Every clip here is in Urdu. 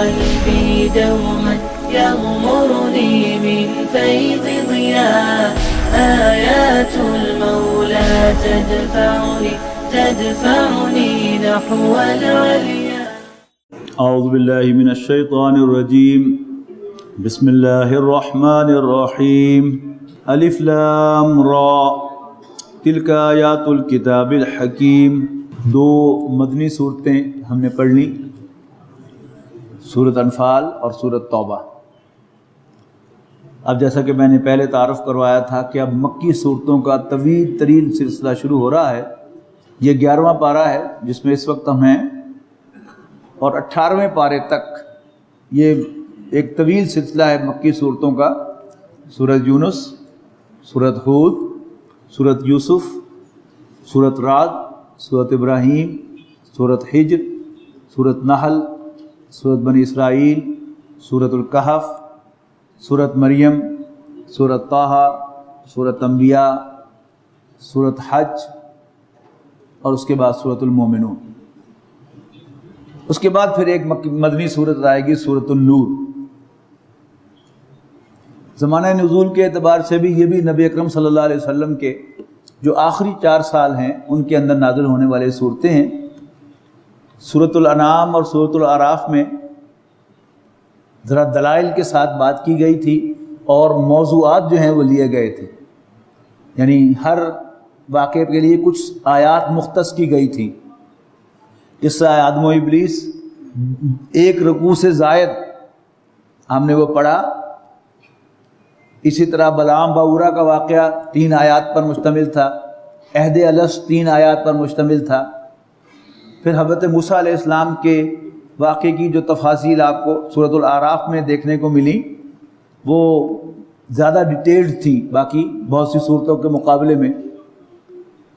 قلبي دوما يغمرني من فيض ضياء آيات المولى تدفعني نحو العليا. اعوذ باللہ من الشیطان الرجیم. بسم اللہ الرحمن الرحیم. الف لام را تلک آیات الکتاب الحکیم. دو مدنی صورتیں ہم نے پڑھ لی، سورۃ انفال اور سورۃ توبہ. اب جیسا کہ میں نے پہلے تعارف کروایا تھا کہ اب مکی صورتوں کا طویل ترین سلسلہ شروع ہو رہا ہے. یہ 11واں پارہ ہے جس میں اس وقت ہم ہیں، اور 18ویں پارے تک یہ ایک طویل سلسلہ ہے مکی صورتوں کا. سورۃ یونس، سورۃ ہود، سورۃ یوسف، سورۃ رعد، سورۃ ابراہیم، سورۃ حجر، سورۃ نحل، سورۃ بنی اسرائیل، سورۃ الکہف، سورۃ مریم، سورۃ طٰہٰ، سورۃ انبیاء، سورۃ حج، اور اس کے بعد سورۃ المومنون. اس کے بعد پھر ایک مدنی صورت آئے گی، سورۃ النور. زمانہ نزول کے اعتبار سے بھی یہ بھی نبی اکرم صلی اللہ علیہ وسلم کے جو آخری 4 سال ہیں ان کے اندر نازل ہونے والے صورتیں ہیں. سورۃ الانعام اور سورۃ الاعراف میں ذرا دلائل کے ساتھ بات کی گئی تھی اور موضوعات جو ہیں وہ لیے گئے تھے، یعنی ہر واقعے کے لیے کچھ آیات مختص کی گئی تھی. قصہ آدم و ابلیس ایک رکوع سے زائد ہم نے وہ پڑھا. اسی طرح بلعام باورا کا واقعہ 3 آیات پر مشتمل تھا. عہد الست 3 آیات پر مشتمل تھا. پھر حضرت موسیٰ علیہ السلام کے واقعے کی جو تفاصیل آپ کو سورۃ الاعراف میں دیکھنے کو ملی وہ زیادہ ڈیٹیلڈ تھی باقی بہت سی صورتوں کے مقابلے میں.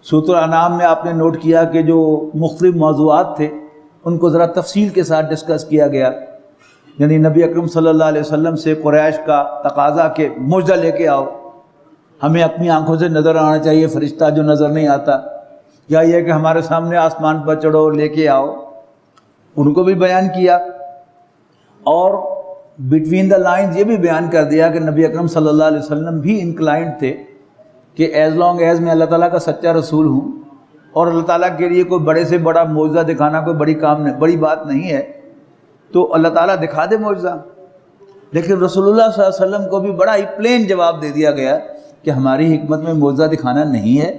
سورۃ الانعام میں آپ نے نوٹ کیا کہ جو مختلف موضوعات تھے ان کو ذرا تفصیل کے ساتھ ڈسکس کیا گیا. یعنی نبی اکرم صلی اللہ علیہ وسلم سے قریش کا تقاضا کہ معجزہ لے کے آؤ، ہمیں اپنی آنکھوں سے نظر آنا چاہیے فرشتہ جو نظر نہیں آتا، یا یہ کہ ہمارے سامنے آسمان پر چڑھو لے کے آؤ، ان کو بھی بیان کیا. اور بٹوین دا لائنز یہ بھی بیان کر دیا کہ نبی اکرم صلی اللہ علیہ وسلم بھی انکلائنڈ تھے کہ ایز لانگ ایز میں اللہ تعالیٰ کا سچا رسول ہوں اور اللہ تعالیٰ کے لیے کوئی بڑے سے بڑا معجزہ دکھانا کوئی بڑی بات نہیں ہے تو اللہ تعالیٰ دکھا دے معجزہ. لیکن رسول اللہ صلی اللہ علیہ وسلم کو بھی بڑا ہی پلین جواب دے دیا گیا کہ ہماری حکمت میں معجزہ دکھانا نہیں ہے،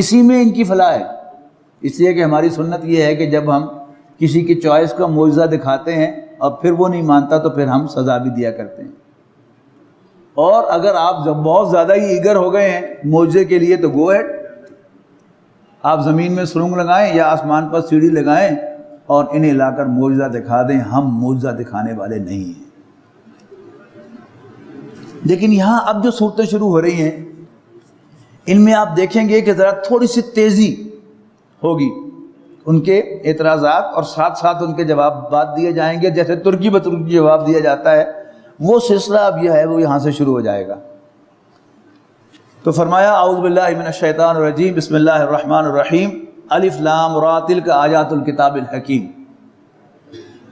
اسی میں ان کی فلاح ہے. اس لیے کہ ہماری سنت یہ ہے کہ جب ہم کسی کی چوائس کا معجزہ دکھاتے ہیں اور پھر وہ نہیں مانتا تو پھر ہم سزا بھی دیا کرتے ہیں. اور اگر آپ جب بہت زیادہ ہی ایگر ہو گئے ہیں معجزے کے لیے تو گو ہیڈ، آپ زمین میں سرنگ لگائیں یا آسمان پر سیڑھی لگائیں اور انہیں لا کر معجزہ دکھا دیں. ہم معجزہ دکھانے والے نہیں ہیں. لیکن یہاں اب جو صورتیں شروع ہو رہی ہیں ان میں آپ دیکھیں گے کہ ذرا تھوڑی سی تیزی ہوگی، ان کے اعتراضات اور ساتھ ساتھ ان کے جوابات دیے جائیں گے. جیسے ترکی بترکی جواب دیا جاتا ہے وہ سلسلہ اب یہ ہے وہ یہاں سے شروع ہو جائے گا. تو فرمایا اعوذ باللہ من الشیطان الرجیم بسم اللہ الرحمن الرحیم. الف لام را تلک آیات الکتاب الحکیم.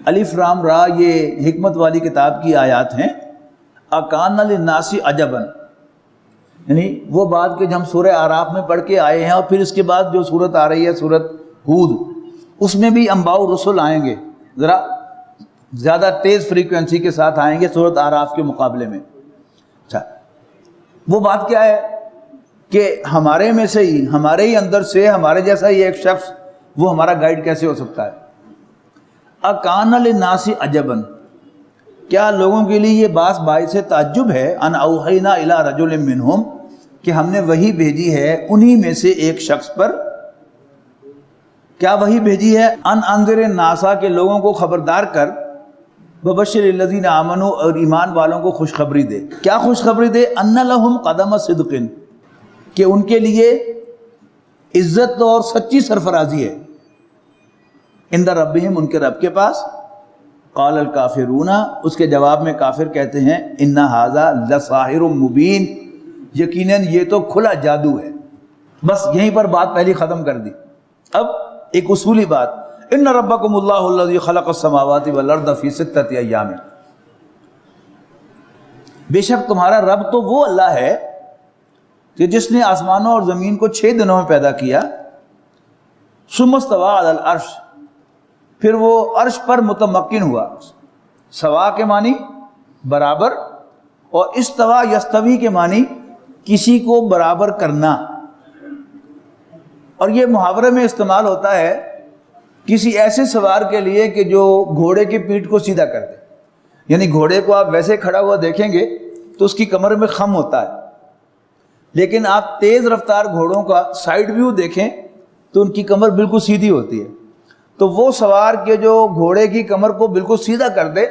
الف لام را یہ حکمت والی کتاب کی آیات ہیں. اکان للناس عجبا، یعنی وہ بات کہ ہم سورہ اعراف میں پڑھ کے آئے ہیں اور پھر اس کے بعد جو صورت آ رہی ہے سورت ہود اس میں بھی انباء الرسل آئیں گے، ذرا زیادہ تیز فریکوینسی کے ساتھ آئیں گے سورت اعراف کے مقابلے میں. اچھا، وہ بات کیا ہے کہ ہمارے میں سے ہی، ہمارے ہی اندر سے ہمارے جیسا ہی ایک شخص وہ ہمارا گائیڈ کیسے ہو سکتا ہے؟ اکان للناس عجبا، کیا لوگوں کے لیے یہ باعث تعجب ہے؟ ان اوحینا الی رجل منہم، کہ ہم نے وحی بھیجی ہے انہی میں سے ایک شخص پر. کیا وحی بھیجی ہے؟ ان انذر الناس، کے لوگوں کو خبردار کر، وبشر الذین آمنوا، اور ایمان والوں کو خوشخبری دے. کیا خوشخبری دے؟ ان لہم قدم صدق، کہ ان کے لیے عزت اور سچی سرفرازی ہے عند ربہم، ان کے رب کے پاس. قال الکافرون، اس کے جواب میں کافر کہتے ہیں ان ھذا لساحر مبین، یقیناً یہ تو کھلا جادو ہے. بس یہیں پر بات پہلی ختم کر دی. اب ایک اصولی بات، ان ربکم اللہ الذی خلق السماوات والارض فی ستۃ ایام، بے شک تمہارا رب تو وہ اللہ ہے کہ جس نے آسمانوں اور زمین کو 6 دنوں میں پیدا کیا، ثم استوى علی العرش، پھر وہ عرش پر متمکن ہوا۔ سوا کے معنی برابر، اور استوا یستوی کے معنی کسی کو برابر کرنا، اور یہ محاورے میں استعمال ہوتا ہے کسی ایسے سوار کے لیے کہ جو گھوڑے کی پیٹھ کو سیدھا کر دے، یعنی گھوڑے کو آپ ویسے کھڑا ہوا دیکھیں گے تو اس کی کمر میں خم ہوتا ہے، لیکن آپ تیز رفتار گھوڑوں کا سائیڈ ویو دیکھیں تو ان کی کمر بالکل سیدھی ہوتی ہے۔ تو وہ سوار کے جو گھوڑے کی کمر کو بالکل سیدھا کر دے،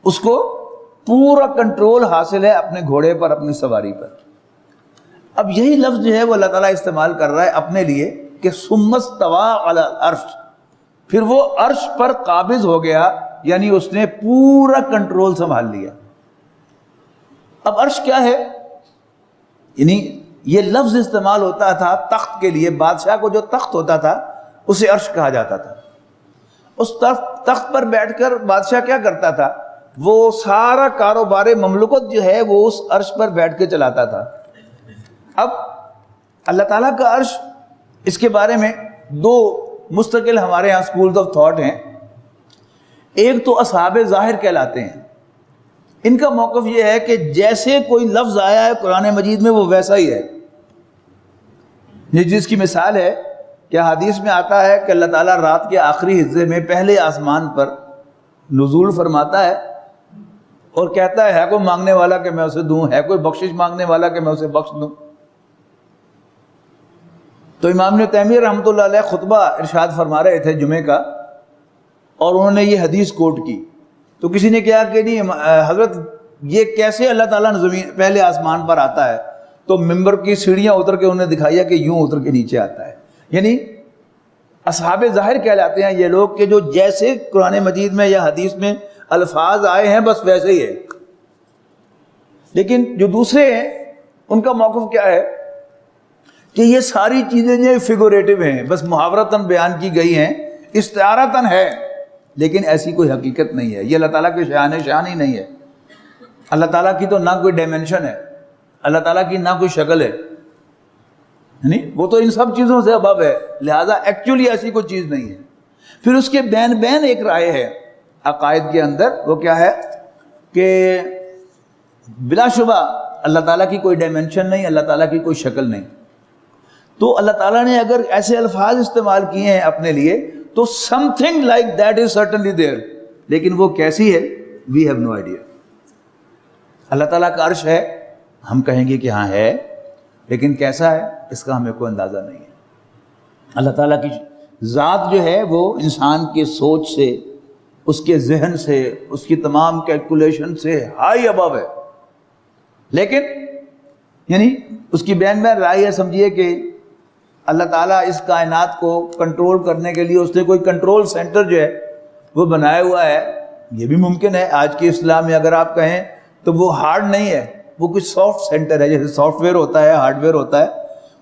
اس کو پورا کنٹرول حاصل ہے اپنے گھوڑے پر، اپنی سواری پر۔ اب یہی لفظ جو ہے وہ اللہ تعالیٰ استعمال کر رہا ہے اپنے لیے کہ ثم استوى علی العرش، پھر وہ عرش پر قابض ہو گیا، یعنی اس نے پورا کنٹرول سنبھال لیا۔ اب عرش کیا ہے؟ یعنی یہ لفظ استعمال ہوتا تھا تخت کے لیے، بادشاہ کو جو تخت ہوتا تھا اسے عرش کہا جاتا تھا۔ اس تخت پر بیٹھ کر بادشاہ کیا کرتا تھا؟ وہ سارا کاروبار مملکت جو ہے وہ اس عرش پر بیٹھ کے چلاتا تھا۔ اب اللہ تعالیٰ کا عرش، اس کے بارے میں 2 مستقل ہمارے ہاں اسکولز آف تھاٹ ہیں۔ ایک تو اصحاب ظاہر کہلاتے ہیں، ان کا موقف یہ ہے کہ جیسے کوئی لفظ آیا ہے قرآن مجید میں وہ ویسا ہی ہے۔ جس کی مثال ہے کہ حدیث میں آتا ہے کہ اللہ تعالیٰ رات کے آخری حصے میں پہلے آسمان پر نزول فرماتا ہے اور کہتا ہے کوئی مانگنے والا کہ میں اسے دوں، ہے کوئی بخشش مانگنے والا کہ میں اسے بخش دوں۔ تو امام ابن تیمیہ رحمۃ اللہ علیہ خطبہ ارشاد فرما رہے تھے جمعے کا، اور انہوں نے یہ حدیث کوٹ کی، تو کسی نے کہا کہ نہیں حضرت یہ کیسے اللہ تعالیٰ نے زمین پہلے آسمان پر آتا ہے؟ تو ممبر کی سیڑھیاں اتر کے انہوں نے دکھایا کہ یوں اتر کے نیچے آتا ہے۔ یعنی اصحاب ظاہر کہلاتے ہیں یہ لوگ کہ جو جیسے قرآن مجید میں یا حدیث میں الفاظ آئے ہیں بس ویسے ہی ہے۔ لیکن جو دوسرے ہیں ان کا موقف کیا ہے کہ یہ ساری چیزیں جو فگوریٹو ہیں، بس محاورتاً بیان کی گئی ہیں، استعارتاً ہے، لیکن ایسی کوئی حقیقت نہیں ہے۔ یہ اللہ تعالیٰ کے شان ہی نہیں ہے۔ اللہ تعالیٰ کی تو نہ کوئی ڈائمنشن ہے، اللہ تعالیٰ کی نہ کوئی شکل ہے، یعنی وہ تو ان سب چیزوں سے ابو ہے، لہٰذا ایکچولی ایسی کوئی چیز نہیں ہے۔ پھر اس کے بین ایک رائے ہے عقائد کے اندر، وہ کیا ہے کہ بلا شبہ اللہ تعالیٰ کی کوئی ڈائمنشن نہیں، اللہ تعالیٰ کی کوئی شکل نہیں۔ تو اللہ تعالیٰ نے اگر ایسے الفاظ استعمال کیے ہیں اپنے لیے تو something like that is certainly there، لیکن وہ کیسی ہے we have no idea۔ اللہ تعالیٰ کا عرش ہے، ہم کہیں گے کہ ہاں ہے، لیکن کیسا ہے اس کا ہمیں کوئی اندازہ نہیں ہے۔ اللہ تعالیٰ کی ذات جو ہے وہ انسان کے سوچ سے، اس کے ذہن سے، اس کی تمام کیلکولیشن سے ہائی ابو ہے، لیکن یعنی اس کی بین رائے ہے، سمجھیے کہ اللہ تعالیٰ اس کائنات کو کنٹرول کرنے کے لیے اس نے کوئی کنٹرول سینٹر جو ہے وہ بنایا ہوا ہے۔ یہ بھی ممکن ہے آج کی اصطلاح میں اگر آپ کہیں تو وہ ہارڈ نہیں ہے، وہ کوئی سافٹ سینٹر ہے، جیسے سافٹ ویئر ہوتا ہے ہارڈ ویئر ہوتا ہے،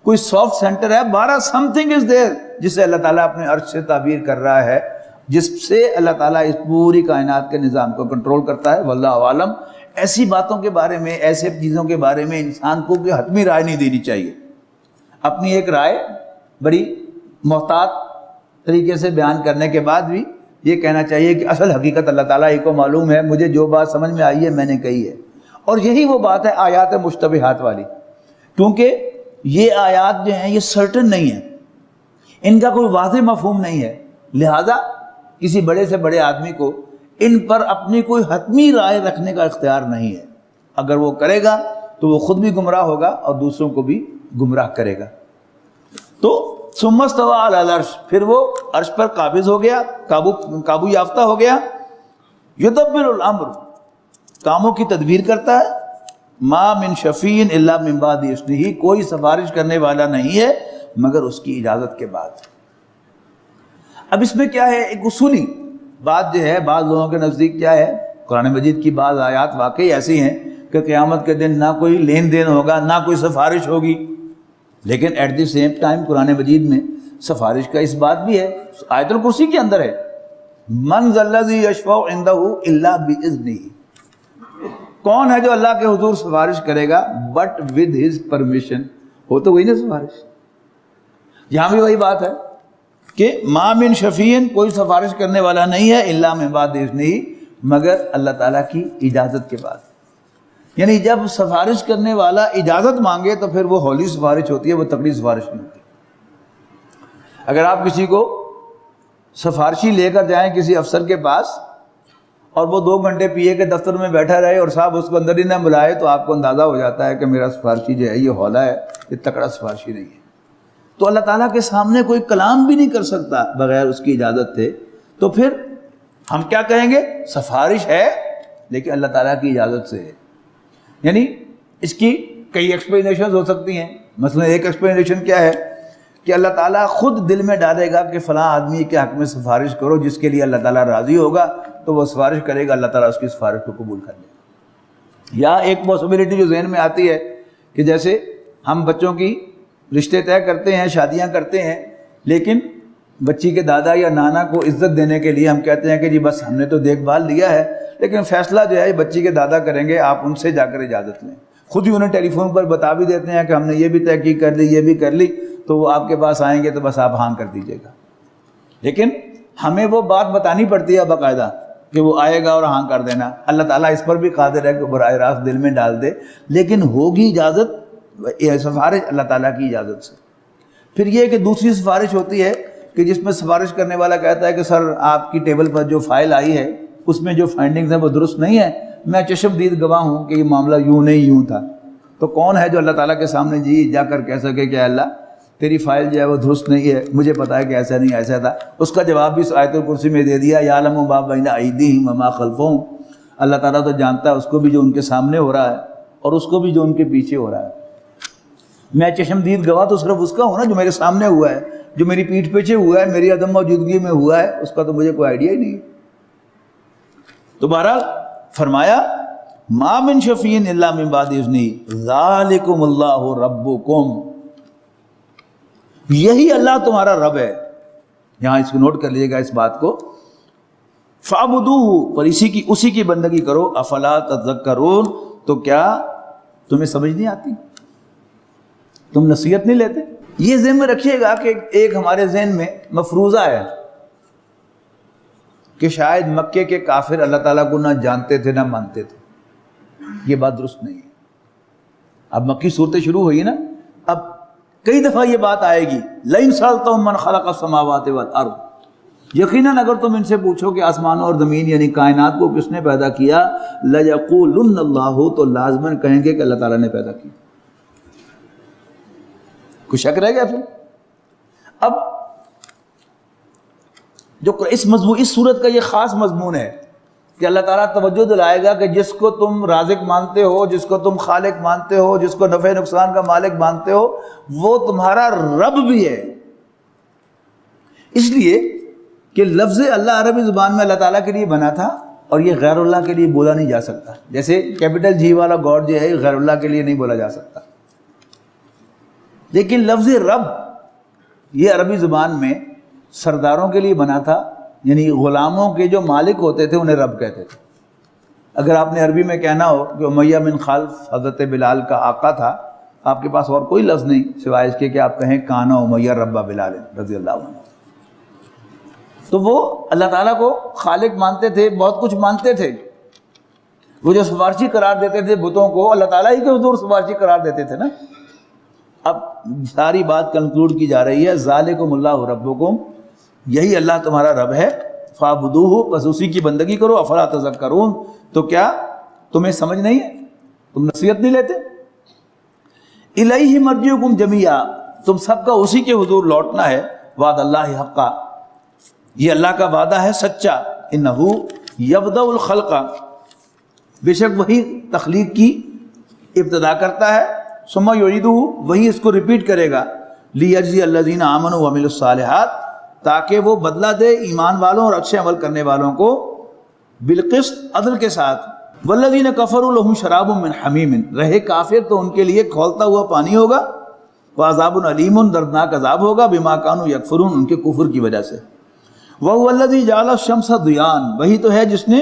کوئی سافٹ سینٹر ہے، بارہ سم تھنگ از دیر جسے اللہ تعالیٰ اپنے عرش سے تعبیر کر رہا ہے، جس سے اللہ تعالیٰ اس پوری کائنات کے نظام کو کنٹرول کرتا ہے۔ واللہ عالم، ایسی باتوں کے بارے میں، ایسے چیزوں کے بارے میں انسان کو کوئی حتمی رائے نہیں دینی چاہیے۔ اپنی ایک رائے بڑی محتاط طریقے سے بیان کرنے کے بعد بھی یہ کہنا چاہیے کہ اصل حقیقت اللہ تعالیٰ ہی کو معلوم ہے، مجھے جو بات سمجھ میں آئی ہے میں نے کہی ہے۔ اور یہی وہ بات ہے آیات مشتبہات والی، کیونکہ یہ آیات جو ہیں یہ سرٹن نہیں ہیں، ان کا کوئی واضح مفہوم نہیں ہے، لہذا کسی بڑے سے بڑے آدمی کو ان پر اپنی کوئی حتمی رائے رکھنے کا اختیار نہیں ہے۔ اگر وہ کرے گا تو وہ خود بھی گمراہ ہوگا اور دوسروں کو بھی گمراہ کرے گا۔ تو ثم استوى علی العرش، پھر وہ عرش پر قابض ہو گیا، قابو یافتہ ہو گیا۔ یدبر الامر، کاموں کی تدبیر کرتا ہے۔ ما من شفیع الا من بعد اذنہ، کوئی سفارش کرنے والا نہیں ہے مگر اس کی اجازت کے بعد۔ اب اس میں کیا ہے، ایک اصولی بات جو ہے بعض لوگوں کے نزدیک کیا ہے، قرآن مجید کی بعض آیات واقعی ایسی ہیں کہ قیامت کے دن نہ کوئی لین دین ہوگا، نہ کوئی سفارش ہوگی، لیکن ایٹ دی سیم ٹائم قرآن مجید میں سفارش کا اس بات بھی ہے، آیت الکرسی کے اندر ہے، من ذا الذی یشفع عندہ الا باذنہ، کون ہے جو اللہ کے حضور سفارش کرے گا بٹ ود ہز پرمیشن، ہو تو وہی نا سفارش۔ یہاں بھی وہی بات ہے کہ ما من شفیع، کوئی سفارش کرنے والا نہیں ہے الا من بعد اذنہ، مگر اللہ تعالیٰ کی اجازت کے بعد۔ یعنی جب سفارش کرنے والا اجازت مانگے تو پھر وہ ہولی سفارش ہوتی ہے، وہ تقلید سفارش نہیں ہوتی۔ اگر آپ کسی کو سفارشی لے کر جائیں کسی افسر کے پاس اور وہ 2 گھنٹے پیے کے دفتر میں بیٹھا رہے اور صاحب اس کو اندر ہی نہ بلائے، تو آپ کو اندازہ ہو جاتا ہے کہ میرا سفارشی جو ہے یہ ہولا ہے، یہ تکڑا سفارشی نہیں ہے۔ تو اللہ تعالیٰ کے سامنے کوئی کلام بھی نہیں کر سکتا بغیر اس کی اجازت تھے، تو پھر ہم کیا کہیں گے؟ سفارش ہے لیکن اللہ تعالیٰ کی اجازت سے ہے۔ یعنی اس کی کئی ایکسپلینیشنز ہو سکتی ہیں۔ مثلا ایک ایکسپلینیشن کیا ہے کہ اللہ تعالیٰ خود دل میں ڈالے گا کہ فلاں آدمی کے حق میں سفارش کرو، جس کے لیے اللہ تعالیٰ راضی ہوگا تو وہ سفارش کرے گا، اللہ تعالیٰ اس کی سفارش کو قبول کر لے گا۔ یا ایک پاسبلٹی جو ذہن میں آتی ہے کہ جیسے ہم بچوں کی رشتے طے کرتے ہیں، شادیاں کرتے ہیں، لیکن بچی کے دادا یا نانا کو عزت دینے کے لیے ہم کہتے ہیں کہ جی بس ہم نے تو دیکھ بھال لیا ہے، لیکن فیصلہ جو ہے بچی کے دادا کریں گے، آپ ان سے جا کر اجازت لیں۔ خود ہی انہیں ٹیلی فون پر بتا بھی دیتے ہیں کہ ہم نے یہ بھی تحقیق کر لی، یہ بھی کر لی، تو وہ آپ کے پاس آئیں گے تو بس آپ ہاں کر دیجیے گا۔ لیکن ہمیں وہ بات بتانی پڑتی ہے باقاعدہ کہ وہ آئے گا اور ہاں کر دینا۔ اللہ تعالیٰ اس پر بھی قادر ہے کہ براہ راست دل میں ڈال دے، لیکن ہوگی اجازت، سفارش اللہ تعالیٰ کی اجازت سے۔ پھر یہ کہ دوسری سفارش ہوتی ہے کہ جس میں سفارش کرنے والا کہتا ہے کہ سر آپ کی ٹیبل پر جو فائل آئی ہے اس میں جو فائنڈنگز ہیں وہ درست نہیں ہے، میں چشم دید گواہ ہوں کہ یہ معاملہ یوں نہیں یوں تھا۔ تو کون ہے جو اللہ تعالیٰ کے سامنے جی جا کر کہہ سکے کہ اللہ تیری فائل جو ہے وہ درست نہیں ہے، مجھے پتا ہے کہ ایسا نہیں ایسا تھا؟ اس کا جواب بھی اس آیت الکرسی میں دے دیا، یعلم ما بین ایدیہم وما خلفہم، اللہ تعالیٰ تو جانتا ہے اس کو بھی جو ان کے سامنے ہو رہا ہے اور اس کو بھی جو ان کے پیچھے ہو رہا ہے۔ میں چشم دید گواہ تو صرف اس کا ہوں نا جو میرے سامنے ہوا ہے، جو میری پیٹھ پیچھے ہوا ہے، میری عدم موجودگی میں ہوا ہے، اس کا تو مجھے کوئی آئیڈیا ہی نہیں۔ تو بہرحال فرمایا ما من شفیع الا من بعد اذنہ ذالکم اللہ ربکم، یہی اللہ تمہارا رب ہے۔ یہاں اس کو نوٹ کر لیجیے گا اس بات کو، فاعبدوہ، پر اسی کی بندگی کرو، افلا تذکرون، تو کیا تمہیں سمجھ نہیں آتی؟ تم نصیحت نہیں لیتے؟ یہ ذہن میں رکھیے گا کہ ایک ہمارے ذہن میں مفروضہ ہے کہ شاید مکے کے کافر اللہ تعالیٰ کو نہ جانتے تھے نہ مانتے تھے۔ یہ بات درست نہیں ہے۔ اب مکی صورتیں شروع ہوئی نا، اب کئی دفعہ یہ بات آئے گی، لئن سألتہم من خلق السماوات والارض، یقیناً اگر تم ان سے پوچھو کہ آسمانوں اور زمین یعنی کائنات کو کس نے پیدا کیا، لیقولن اللہ، تو لازماً کہیں گے کہ اللہ تعالیٰ نے پیدا کیا۔ کوئی شک رہ گیا پھر؟ اب جو اس صورت کا یہ خاص مضمون ہے کہ اللہ تعالیٰ توجہ دلائے گا کہ جس کو تم رازق مانتے ہو، جس کو تم خالق مانتے ہو، جس کو نفع نقصان کا مالک مانتے ہو، وہ تمہارا رب بھی ہے۔ اس لیے کہ لفظ اللہ عربی زبان میں اللہ تعالیٰ کے لیے بنا تھا اور یہ غیر اللہ کے لیے بولا نہیں جا سکتا، جیسے کیپٹل جی والا گاڈ جو ہے غیر اللہ کے لیے نہیں بولا جا سکتا۔ لیکن لفظ رب یہ عربی زبان میں سرداروں کے لیے بنا تھا، یعنی غلاموں کے جو مالک ہوتے تھے انہیں رب کہتے تھے۔ اگر آپ نے عربی میں کہنا ہو کہ امیہ بن خلف حضرت بلال کا آقا تھا، آپ کے پاس اور کوئی لفظ نہیں سوائے اس کے کہ آپ کہیں کانا امیہ ربا بلال رضی اللہ عنہ۔ تو وہ اللہ تعالیٰ کو خالق مانتے تھے، بہت کچھ مانتے تھے۔ وہ جو سفارشی قرار دیتے تھے بتوں کو، اللہ تعالیٰ ہی کے حضور سفارشی قرار دیتے تھے نا۔ اب ساری بات کنکلوڈ کی جا رہی ہے، ذالکم اللہ ربکم، یہی اللہ تمہارا رب ہے، فاعبدوہ، بس اسی کی بندگی کرو، افلا تذکرون، تو کیا تمہیں سمجھ نہیں ہے؟ تم نصیحت نہیں لیتے؟ الیہ مرجعکم جمیعا، تم سب کا اسی کے حضور لوٹنا ہے، وعد اللہ حقا، یہ اللہ کا وعدہ ہے سچا، انہ یبدأ الخلق، بے شک وہی تخلیق کی ابتدا کرتا ہے، ثم یعیدہ، وہی اس کو ریپیٹ کرے گا، لیجزی الذین آمنوا وعملوا الصالحات، تاکہ وہ بدلہ دے ایمان والوں اور اچھے عمل کرنے والوں کو، بالقسط، عدل کے ساتھ، والذین کفروا لہم شراب من حمیم، رہے کافر تو ان کے لیے کھولتا ہوا پانی ہوگا، وعذاب علیم، دردناک عذاب ہوگا، بما کانوا یکفرون، ان کے کفر کی وجہ سے۔ وَهُوَ الَّذِي جَعَلَ الشَّمْسَ ضِيَاءً، وہی تو ہے جس نے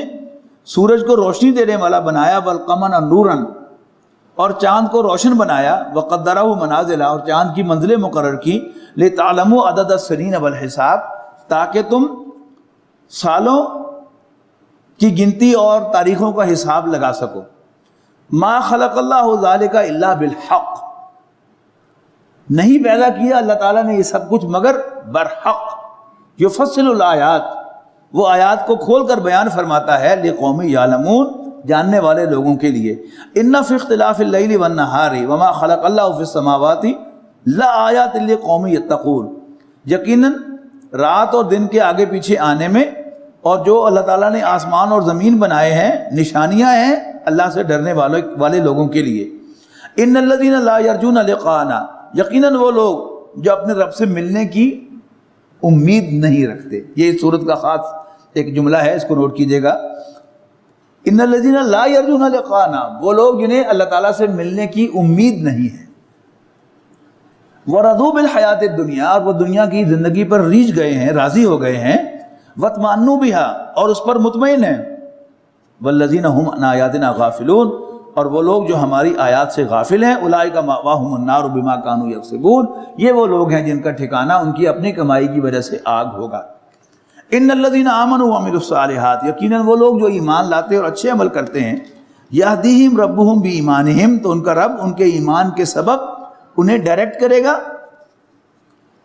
سورج کو روشنی دینے والا بنایا، وَالْقَمَرَ نُورًا، اور چاند کو روشن بنایا، وَقَدَّرَهُ مَنَازِلَ، اور چاند کی منزلیں مقرر کی، لِتَعْلَمُوا عَدَدَ السِّنِينَ وَالْحِسَابَ، تاکہ تم سالوں کی گنتی اور تاریخوں کا حساب لگا سکو۔ ما خلق اللہ ذالک الا بالحق، نہیں پیدا کیا اللہ تعالیٰ نے یہ سب کچھ مگر برحق۔ یفصل الآیات، وہ آیات کو کھول کر بیان فرماتا ہے، لقوم یعلمون، جاننے والے لوگوں کے لیے۔ ان فی اختلاف اللیل والنہار وما خلق اللہ فی السماوات لآیات لقوم یتقون، یقیناً رات اور دن کے آگے پیچھے آنے میں اور جو اللہ تعالیٰ نے آسمان اور زمین بنائے ہیں نشانیاں ہیں اللہ سے ڈرنے والے لوگوں کے لیے۔ ان الذین لا یرجون لقاءنا، یقیناً وہ لوگ جو اپنے رب سے ملنے کی امید نہیں رکھتے۔ یہ اس صورت کا خاص ایک جملہ ہے، اس کو نوٹ کیجئے گا۔ ان الذین لا یرجون لقاءنا، وہ لوگ جنہیں اللہ تعالیٰ سے ملنے کی امید نہیں ہے۔ وَرَضُوا بِالْحَيَاةِ الدُّنْيَا، اور وہ دنیا کی زندگی پر ریجھ گئے ہیں، راضی ہو گئے ہیں۔ وَاطْمَأَنُّوا بِهَا، اور اس پر مطمئن ہیں۔ وَالَّذِينَ هُمْ عَنْ آيَاتِنَا غَافِلُونَ، اور وہ لوگ جو ہماری آیات سے غافل ہیں۔ أُولَٰئِكَ مَأْوَاهُمُ النَّارُ بِمَا كَانُوا يَكْسِبُونَ، یہ وہ لوگ ہیں جن کا ٹھکانہ ان کی اپنی کمائی کی وجہ سے آگ ہوگا۔ ان الذین آمنوا وعملوا الصالحات، یقیناً وہ لوگ جو ایمان لاتے اور اچھے عمل کرتے ہیں، یہدیہم ربہم بایمانہم، تو ان کا رب ان کے ایمان کے سبب انہیں ڈائریکٹ کرے گا،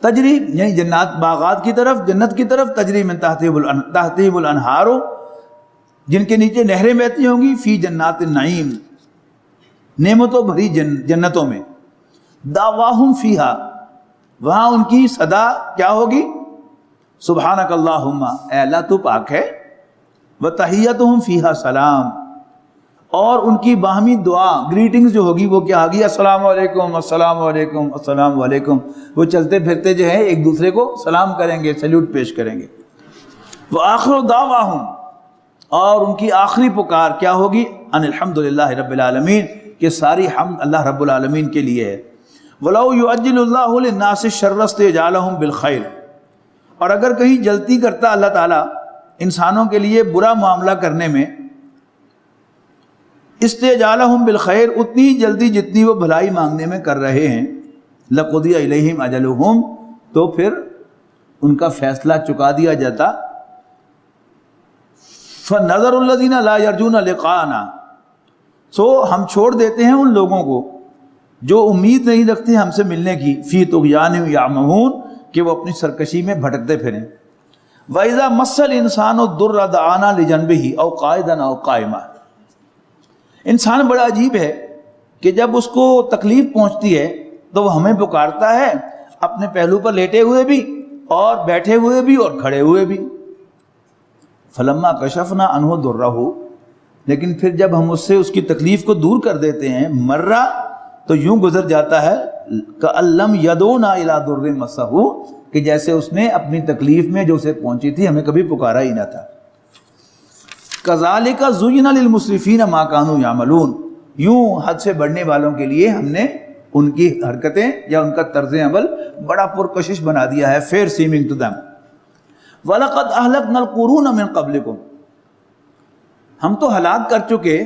تجری یعنی جنات باغات کی طرف، جنت کی طرف، تجری من تحتہم الانہار، جن کے نیچے نہریں بہتی ہوں گی، فی جنات النعیم، نعمتوں بھری جنتوں میں۔ دعواہم فیہا، وہاں ان کی صدا کیا ہوگی؟ سبحانک اللہم، اے اللہ تو پاک ہے۔ وتحیتہم فیہا سلام، اور ان کی باہمی دعا گریٹنگز جو ہوگی وہ کیا ہوگی؟ السلام علیکم، السلام علیکم، السلام علیکم۔ وہ چلتے پھرتے جو ہے ایک دوسرے کو سلام کریں گے، سیلیوٹ پیش کریں گے۔ وآخر دعواہم، اور ان کی آخری پکار کیا ہوگی؟ ان الحمدللہ رب العالمین، کہ ساری حمد اللہ رب العالمین کے لیے ہے۔ وَلَوْ يُعَجِّلُ اللَّهُ لِلنَّاسِ الشَّرَّ اسْتِعْجَالَهُم بِالْخَيْرِ، اور اگر کہیں جلدی کرتا اللہ تعالیٰ انسانوں کے لیے برا معاملہ کرنے میں، استعجالہم بالخیر، اتنی جلدی جتنی وہ بھلائی مانگنے میں کر رہے ہیں، لقضی الیہم اجلہم، تو پھر ان کا فیصلہ چکا دیا جاتا۔ فنظر الذین لا یرجون لقاءنا، سو ہم چھوڑ دیتے ہیں ان لوگوں کو جو امید نہیں رکھتے ہم سے ملنے کی، فی طغیانہم یعمہون، کہ وہ اپنی سرکشی میں بھٹکتے پھریں۔ وَإِذَا مَسَّ الْإِنسَانُ الضُّرَّ دَعَانَا لِجَنبِهِ أَوْ قَاعِدًا أَوْ قَائِمًا، انسان بڑا عجیب ہے کہ جب اس کو تکلیف پہنچتی ہے تو وہ ہمیں پکارتا ہے، اپنے پہلو پر لیٹے ہوئے بھی اور بیٹھے ہوئے بھی اور کھڑے ہوئے بھی۔ فلما کشفنا عنہ ضرہ، لیکن پھر جب ہم اس سے اس کی تکلیف کو دور کر دیتے ہیں، مرہ، تو یوں گزر جاتا ہے کأن لم یدعونا الی ضر مسہ، کہ جیسے اس نے اپنی تکلیف میں جو اسے پہنچی تھی ہمیں کبھی پکارا ہی نہ تھا۔ کذالک زین للمسرفین ما کانوا یعملون، یوں حد سے بڑھنے والوں کے لیے ہم نے ان کی حرکتیں یا ان کا طرز عمل بڑا پرکشش بنا دیا ہے، فیئر سیمنگ ٹو دیم۔ وَلَقَدْ أَهْلَكْنَا الْقُرُونَ مِنْ قَبْلِكُمْ، ہم تو ہلاک کر چکے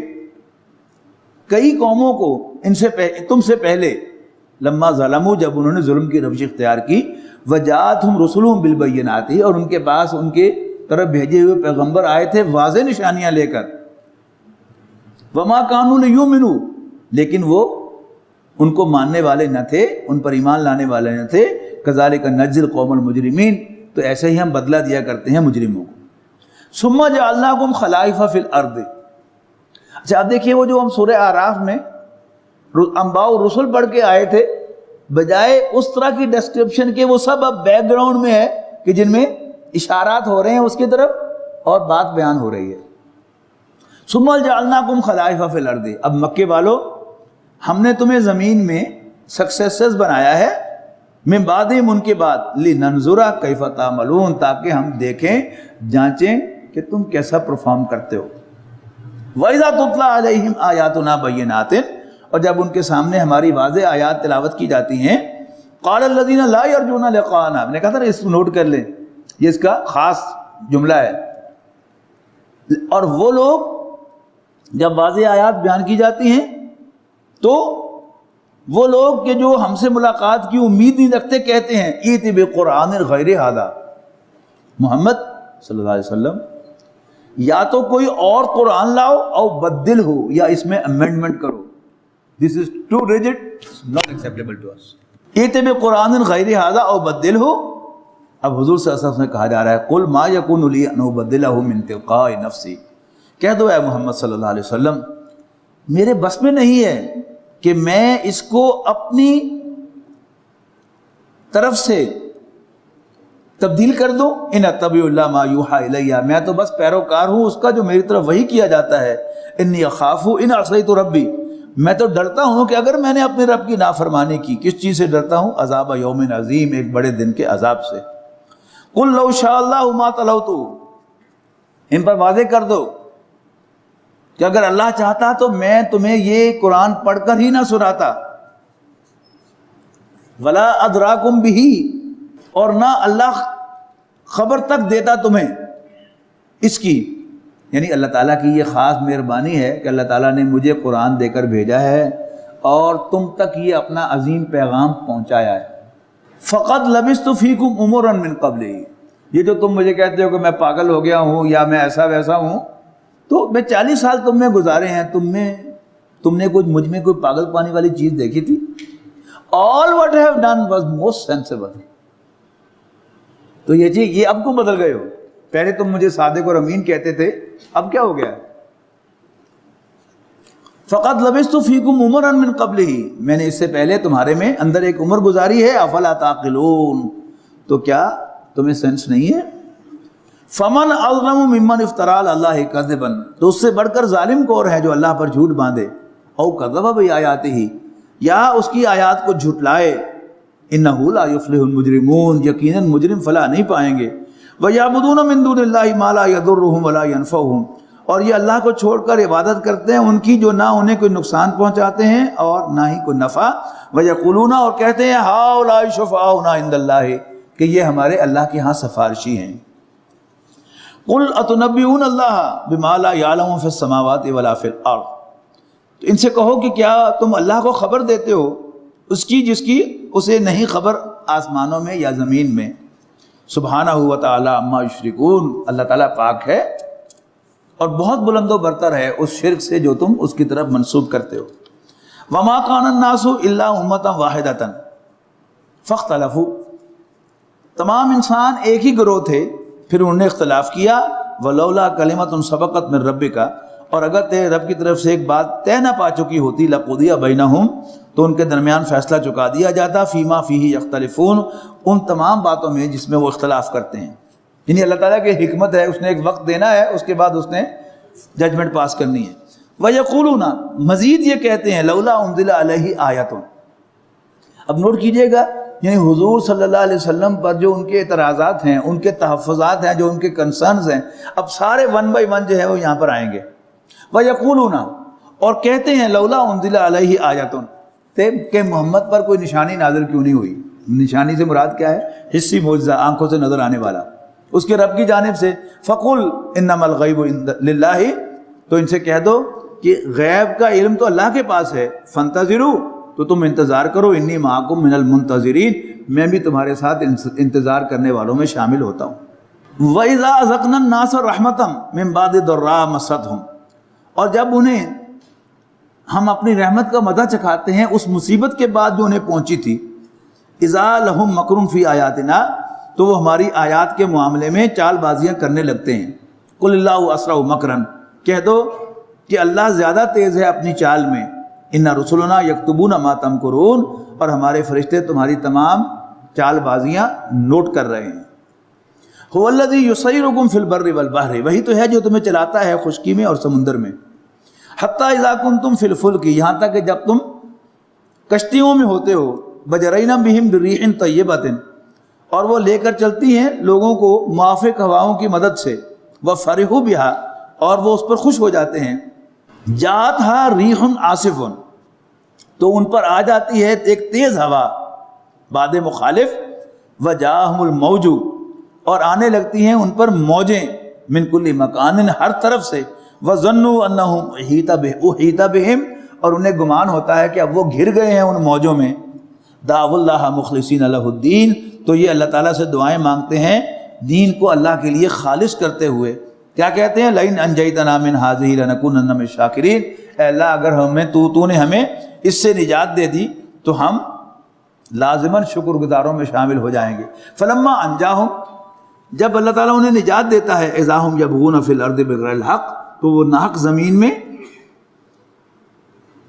کئی قوموں کو ان سے تم سے پہلے، لما ظلموا، جب انہوں نے ظلم کی روش اختیار کی، وجاءتهم رسلهم بالبینات، اور ان کے پاس ان کے طرف بھیجے ہوئے پیغمبر آئے تھے واضح نشانیاں لے کر، وما كانوا ليؤمنوا، لیکن وہ ان کو ماننے والے نہ تھے، ان پر ایمان لانے والے نہ تھے۔ كذلك نجزي القوم المجرمين، تو ایسے ہی ہم بدلہ دیا کرتے ہیں مجرموں کو۔ ثم جعلناكم خلائف في الارض، اچھا اب دیکھیے وہ جو ہم سورہ اعراف میں انباء و رسل پڑھ کے آئے تھے، بجائے اس طرح کی ڈسکرپشن کے وہ سب اب بیک گراؤنڈ میں ہے کہ جن میں اشارات ہو رہے ہیں اس کی طرف اور بات بیان ہو رہی ہے۔ ثم جعلناکم خلائف فی الارض، اب مکے والو ہم نے تمہیں زمین میں سکسیسرز بنایا ہے، من بعدہم، ان کے بعد، لننظر کیف تعملون، تاکہ ہم دیکھیں جانچیں کہ تم کیسا پرفارم کرتے ہو۔ وَإِذَا تُتْلَىٰ عَلَيْهِمْ آيَاتُنَا بَيِّنَاتٍ، اور جب ان کے سامنے ہماری واضح آیات تلاوت کی جاتی ہیں، قال الذین لا یرجون لقاءنا، میں نے کہا تھا نا اس کو نوٹ کر لیں، یہ اس کا خاص جملہ ہے. اور وہ لوگ جب واضح آیات بیان کی جاتی ہیں تو وہ لوگ کہ جو ہم سے ملاقات کی امید نہیں رکھتے کہتے ہیں ایت بقرآن غیر ھذا، محمد صلی اللہ علیہ وسلم یا تو کوئی اور قرآن لاؤ او بدل ہو، یا اس میں امینڈمنٹ کرو. This is too rigid, not acceptable to us. ایت بقرآن غیر ھذا او بدل ہو. اب حضور صلی اللہ علیہ وسلم سے کہا جا رہا ہے قل ما یکون لی ان ابدلہ من تلقاء نفسی، کہہ دو اے محمد صلی اللہ علیہ وسلم میرے بس میں نہیں ہے کہ میں اس کو اپنی طرف سے تبدیل کر دوں. ان اتبع الا ما یوحی الیہ، میں تو بس پیروکار ہوں اس کا جو میری طرف وحی کیا جاتا ہے. انی اخاف ان عصیت ربی، میں تو ڈرتا ہوں کہ اگر میں نے اپنے رب کی نافرمانی کی. کس چیز سے ڈرتا ہوں؟ عذاب یوم عظیم، ایک بڑے دن کے عذاب سے. قل لو شاء اللہ ما تلوت، ان پر واضح کر دو کہ اگر اللہ چاہتا تو میں تمہیں یہ قرآن پڑھ کر ہی نہ سناتا. ولا ادراکم بہ، اور نہ اللہ خبر تک دیتا تمہیں اس کی. یعنی اللہ تعالیٰ کی یہ خاص مہربانی ہے کہ اللہ تعالیٰ نے مجھے قرآن دے کر بھیجا ہے اور تم تک یہ اپنا عظیم پیغام پہنچایا ہے. فقط لبثت فیکم عمرا من قبلہ، یہ جو تم مجھے کہتے ہو کہ میں پاگل ہو گیا ہوں یا میں ایسا ویسا ہوں، تو میں 40 سال تم میں گزارے ہیں. تم نے کچھ مجھ میں کوئی پاگل پانی والی چیز دیکھی تھی؟ All what I have done was most sensible. تو یہ چیز یہ اب کو بدل گئے ہو. پہلے تم مجھے صادق اور امین کہتے تھے، اب کیا ہو گیا؟ فقط لبثت فیکم عمرا من قبلہ، میں نے اس سے پہلے تمہارے میں اندر ایک عمر گزاری ہے. افلا تعقلون، تو کیا تمہیں سینس نہیں ہے؟ فمن اظلم ممن افترى علی اللہ کذبا، تو اس سے بڑھ کر ظالم کون ہے جو اللہ پر جھوٹ باندھے. او کذب بآیاتہ، یا اس کی آیات کو جھٹلائے. انہ لا یفلح المجرمون، یقیناً مجرم فلاح نہیں پائیں گے. ویعبدون من دون اللہ ما لا یضرهم ولا ينفعهم، اور یہ اللہ کو چھوڑ کر عبادت کرتے ہیں ان کی جو نہ انہیں کوئی نقصان پہنچاتے ہیں اور نہ ہی کوئی نفع. ویقولون، اور کہتے ہیں ہؤلاء شفعاؤنا عند اللہ، کہ یہ ہمارے اللہ کے ہاں سفارشی ہیں. قل اتنبئون اللہ بما لا یعلم فی السماوات ولا فی الارض، تو ان سے کہو کہ کیا تم اللہ کو خبر دیتے ہو اس کی جس کی اسے نہیں خبر آسمانوں میں یا زمین میں. سبحانہ و تعالی عما یشرکون، اللہ تعالیٰ پاک ہے اور بہت بلند و برتر ہے اس شرک سے جو تم اس کی طرف منسوب کرتے ہو. وما کان الناس الا امۃ واحدۃ فاختلفوا، تمام انسان ایک ہی گروہ تھے پھر انہوں نے اختلاف کیا. ولولا کلمۃ سبقت من ربک، اور اگر تیرے رب کی طرف سے ایک بات طے نہ پا چکی ہوتی، لقضی بینہم، تو ان کے درمیان فیصلہ چکا دیا جاتا. فیما فیہ یختلفون، ان تمام باتوں میں جس میں وہ اختلاف کرتے ہیں. یعنی اللہ تعالیٰ کی حکمت ہے، اس نے ایک وقت دینا ہے، اس کے بعد اس نے ججمنٹ پاس کرنی ہے. وَيَقُولُونَ، مزید یہ کہتے ہیں لولا انزل علیہ آیۃ. اب نوٹ کیجئے گا، یعنی حضور صلی اللہ علیہ وسلم پر جو ان کے اعتراضات ہیں، ان کے تحفظات ہیں، جو ان کے کنسرنز ہیں، اب سارے ون بائی ون جو ہے وہ یہاں پر آئیں گے. وَيَقُولُونَ، اور کہتے ہیں لولا انزل علیہ آیۃ، کہ محمد پر کوئی نشانی نازل کیوں نہیں ہوئی. نشانی سے مراد کیا ہے؟ حسی معجزہ، آنکھوں سے نظر آنے والا اس کے رب کی جانب سے. فَقُلْ إِنَّمَا الْغَيْبُ لِلَّهِ، تو ان سے کہہ دو کہ غیب کا علم تو اللہ کے پاس ہے. فَانْتَظِرُوا، تو تم انتظار کرو. انی معکم من المنتظرین، میں بھی تمہارے ساتھ انتظار کرنے والوں میں شامل ہوتا ہوں. وَإِذَا أَذَقْنَا النَّاسَ رَحْمَةً مِّن بَعْدِ ضَرَّاءَ مَسَّتْهُمْ، اور جب انہیں ہم اپنی رحمت کا مزہ چکھاتے ہیں اس مصیبت کے بعد جو انہیں پہنچی تھی. اذا لہم مکر فی آیاتنا، تو وہ ہماری آیات کے معاملے میں چال بازیاں کرنے لگتے ہیں. قل اللہ اسرع مکرا، کہہ دو کہ اللہ زیادہ تیز ہے اپنی چال میں. ان رسلنا یکتبون ما تمکرون، اور ہمارے فرشتے تمہاری تمام چال بازیاں نوٹ کر رہے ہیں. هو الذی یسیرکم فی البر والبحر، وہی تو ہے جو تمہیں چلاتا ہے خشکی میں اور سمندر میں. حتی اذا کنتم فی الفلک، یہاں تک کہ جب تم کشتیوں میں ہوتے ہو. بجرینا بہم بریح طیبۃ، اور وہ لے کر چلتی ہیں لوگوں کو موافق ہواؤں کی مدد سے. وفرحوا بہا، اور وہ اس پر خوش ہو جاتے ہیں. جاتھا ریح عاصف، تو ان پر آ جاتی ہے ایک تیز ہوا. باد مخالف، وجاءہم الموج، اور آنے لگتی ہیں ان پر موجیں، من کل مکان، ہر طرف سے، وظنوا انہم احیط بہم، اور انہیں گمان ہوتا ہے کہ اب وہ گھر گئے ہیں ان موجوں میں، دعوا اللہ مخلصین لہ الدین، تو یہ اللہ تعالیٰ سے دعائیں مانگتے ہیں دین کو اللہ کے لیے خالص کرتے ہوئے. کیا کہتے ہیں؟ لئن انجیتنا من ھذہ لنکونن من الشاکرین، اے اللہ اگر ہمیں تو نے ہمیں اس سے نجات دے دی تو ہم لازماً شکر گزاروں میں شامل ہو جائیں گے. فلما انجاہم، جب اللہ تعالیٰ انہیں نجات دیتا ہے، اذا ہم یبغون فی الارض بغیر الحق، تو وہ ناحق زمین میں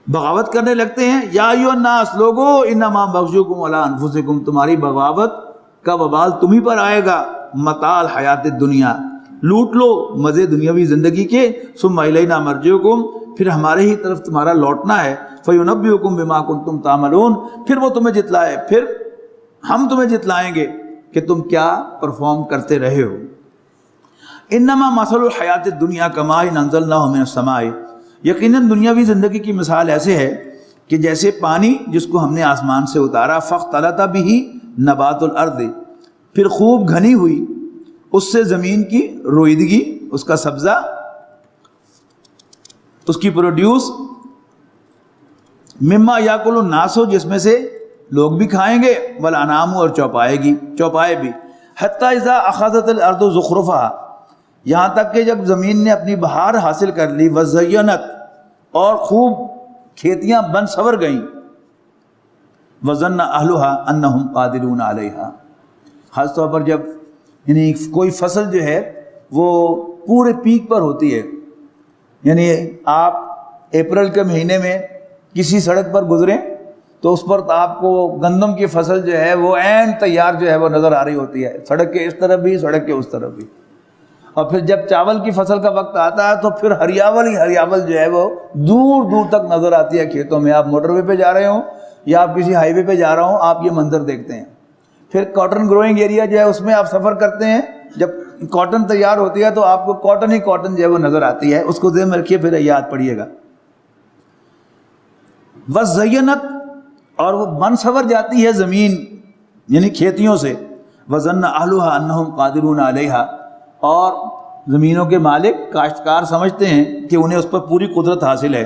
بغاوت کرنے لگتے ہیں. یا ایھا الناس، لوگو، انما بغیکم علی انفسکم، تمہاری بغاوت کا وبال تمہیں پر آئے گا. متاع الحیات الدنیا، لوٹ لو مزے دنیاوی زندگی کے. ثم الینا مرجعکم، پھر ہمارے ہی طرف تمہارا لوٹنا ہے. فینبئکم بما کنتم تعملون، پھر وہ تمہیں جتلائے، پھر ہم تمہیں جتلائیں گے کہ تم کیا پرفارم کرتے رہے ہو. انما مثل الحیات الدنیا کماء انزلناہ من السماء، یقیناً دنیاوی زندگی کی مثال ایسے ہے کہ جیسے پانی جس کو ہم نے آسمان سے اتارا، فاختلط بہ نبات الارض، پھر خوب گھنی ہوئی اس سے زمین کی روئیدگی، اس کا سبزہ، اس کی پروڈیوس، مما یاکل الناس، جس میں سے لوگ بھی کھائیں گے، والانعام، اور چوپائے بھی. حتی اذا اخذت الارض زخرفہا، یہاں تک کہ جب زمین نے اپنی بہار حاصل کر لی، وزینت، اور خوب کھیتیاں بن سور گئیں، وظن اہلہا انہم قادرون علیہا، خاص طور پر جب یعنی کوئی فصل جو ہے وہ پورے پیک پر ہوتی ہے، یعنی آپ اپریل کے مہینے میں کسی سڑک پر گزریں تو اس پر آپ کو گندم کی فصل جو ہے وہ عین تیار جو ہے وہ نظر آ رہی ہوتی ہے، سڑک کے اس طرف بھی، سڑک کے اس طرف بھی. اور پھر جب چاول کی فصل کا وقت آتا ہے تو پھر ہریاول ہی ہریاول جو ہے وہ دور دور تک نظر آتی ہے کھیتوں میں. آپ موٹر وے پہ جا رہے ہوں یا آپ کسی ہائی وے پہ جا رہا ہوں، آپ یہ منظر دیکھتے ہیں. پھر کاٹن گروئنگ ایریا جو ہے اس میں آپ سفر کرتے ہیں، جب کاٹن تیار ہوتی ہے تو آپ کو کاٹن ہی کاٹن جو ہے وہ نظر آتی ہے. اس کو ذہن میں رکھیے، پھر یاد پڑھیے گا. وزینت، اور وہ بن سور جاتی ہے زمین یعنی کھیتیوں سے. وظن اہلھا انہم قادرون علیہا، اور زمینوں کے مالک کاشتکار سمجھتے ہیں کہ انہیں اس پر پوری قدرت حاصل ہے.